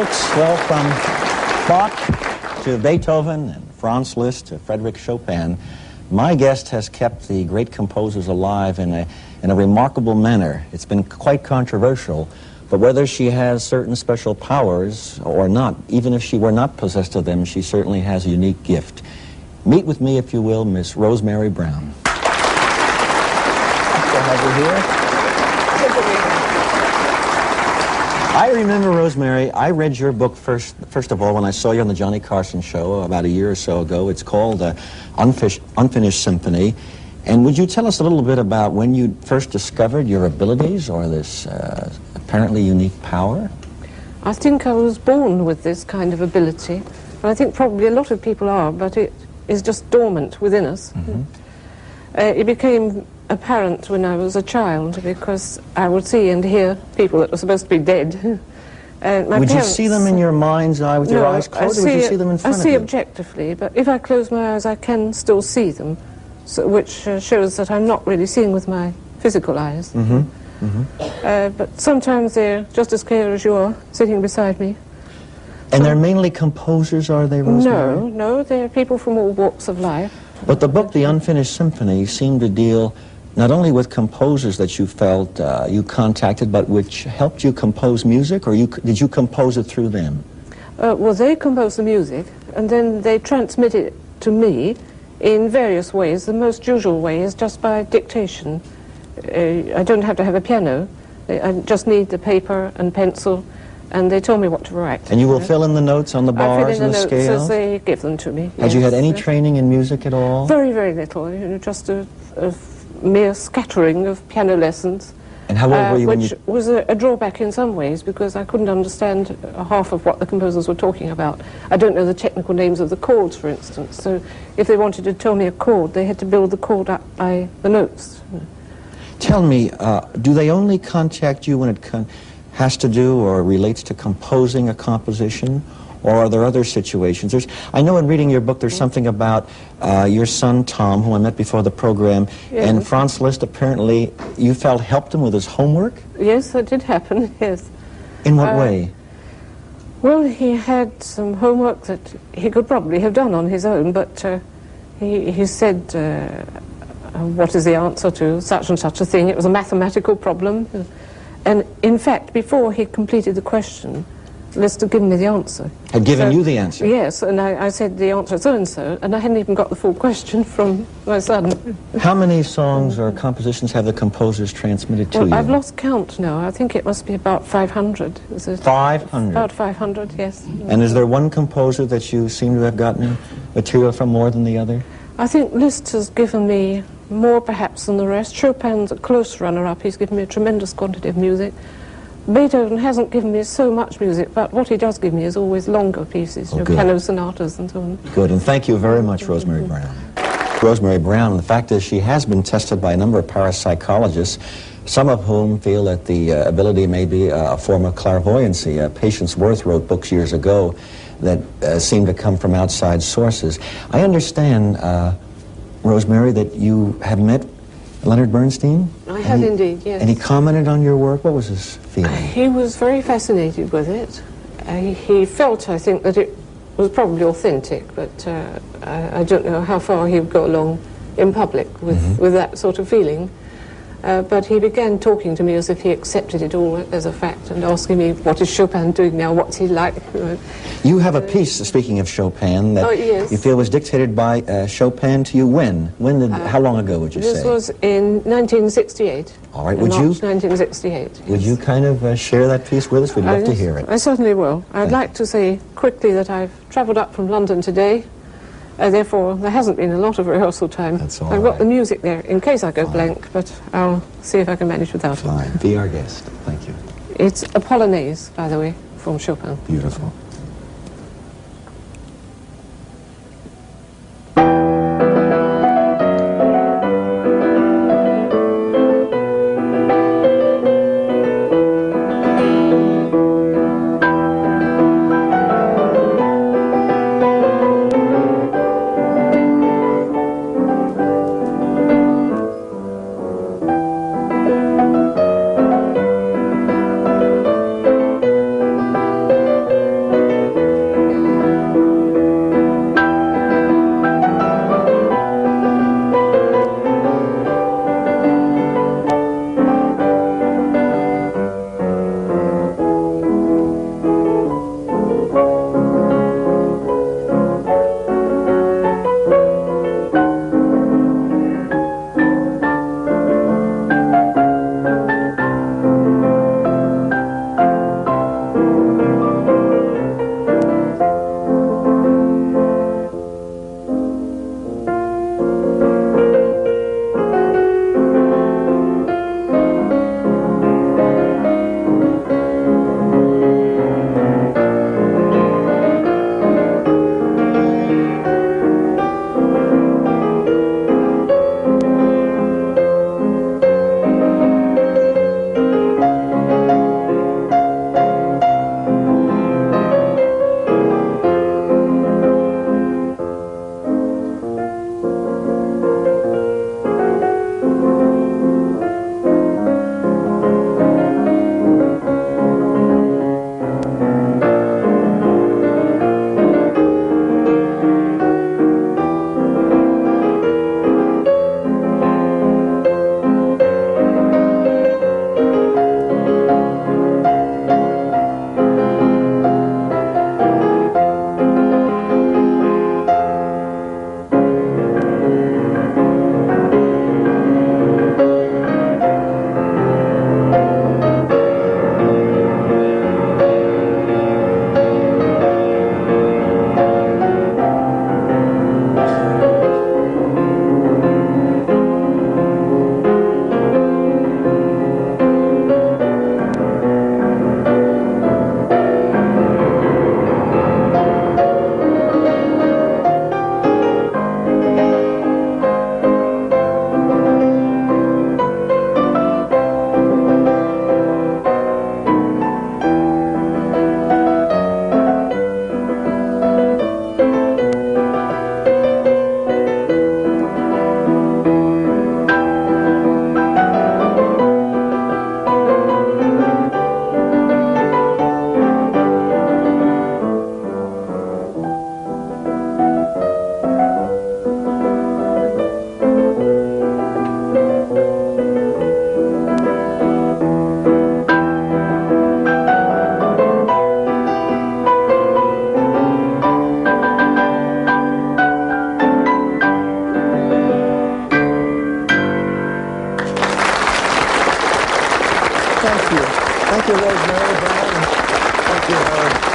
folks. Well, from Bach to Beethoven and Franz Liszt to Frédéric Chopin, my guest has kept the great composers alive in a remarkable manner. It's been quite controversial, but whether she has certain special powers or not, even if she were not possessed of them, she certainly has a unique gift. Meet with me, if you will, Miss Rosemary Brown. Nice to have you here. I remember, Rosemary, I read your book first of all when I saw you on the Johnny Carson show about a year or so ago. It's called Unfinished Symphony. And would you tell us a little bit about when you first discovered your abilities or this apparently unique power? I think I was born with this kind of ability. And I think probably a lot of people are, but it is just dormant within us. Mm-hmm. It became apparent when I was a child because I would see and hear people that were supposed to be dead. Would you see them in your mind's eye with your eyes closed, or would you see them in front of you? I see objectively, but if I close my eyes I can still see them, so, which shows that I'm not really seeing with my physical eyes. Mm-hmm. Mm-hmm. But sometimes they're just as clear as you are, sitting beside me. And they're mainly composers, are they, Rosemary? No, they're people from all walks of life. But the book, The Unfinished Symphony, seemed to deal not only with composers that you felt you contacted, but which helped you compose music, or did you compose it through them? Well, they composed the music, and then they transmitted it to me in various ways. The most usual way is just by dictation. I don't have to have a piano. I just need the paper and pencil, and they told me what to write. And you will fill in the notes on the bars and the scales? I fill in the notes as they give them to me. Had you had any training in music at all? Very, very little. Just a mere scattering of piano lessons. And how old were you when which was a drawback in some ways, because I couldn't understand half of what the composers were talking about. I don't know the technical names of the chords, for instance, so if they wanted to tell me a chord, they had to build the chord up by the notes. Tell me, do they only contact you when it has to do or relates to composing a composition, or are there other situations? I know in reading your book there's something about your son Tom, whom I met before the program, and Franz Liszt apparently you felt helped him with his homework? Yes, that did happen, yes. In what way? Well, he had some homework that he could probably have done on his own, but he said, what is the answer to such and such a thing? It was a mathematical problem. And in fact, before he completed the question, Liszt had given me the answer. Had given you the answer? Yes, and I said the answer is so-and-so, and I hadn't even got the full question from my son. How many songs or compositions have the composers transmitted to you? I've lost count now. I think it must be about 500. 500? About 500, yes. And is there one composer that you seem to have gotten material from more than the other? I think Liszt has given me more perhaps than the rest. Chopin's a close runner-up. He's given me a tremendous quantity of music. Beethoven hasn't given me so much music, but what he does give me is always longer pieces, piano sonatas and so on. Good, and thank you very much, Rosemary Brown. Rosemary Brown, the fact is she has been tested by a number of parapsychologists, some of whom feel that the ability may be a form of clairvoyancy. Patience Worth wrote books years ago that seem to come from outside sources. I understand, Rosemary, that you have met Leonard Bernstein? I have indeed, yes. And he commented on your work? What was his feeling? He was very fascinated with it. He felt, I think, that it was probably authentic, but I don't know how far he would go along in public with that sort of feeling. But he began talking to me as if he accepted it all as a fact and asking me, what is Chopin doing now, what's he like? You have a piece, speaking of Chopin, that you feel was dictated by Chopin to you when? How long ago would you say? This was in 1968. All right, March 1968. Would you kind of share that piece with us? We'd love to hear it. I certainly will. I'd like to say quickly that I've travelled up from London today. Therefore, there hasn't been a lot of rehearsal time. That's all I've got the music there in case I go blank, but I'll see if I can manage without it. Fine. Be our guest. Thank you. It's a Polonaise, by the way, from Chopin. Beautiful. Thank you. Thank you, Rosemary Brown. Thank you, Howard.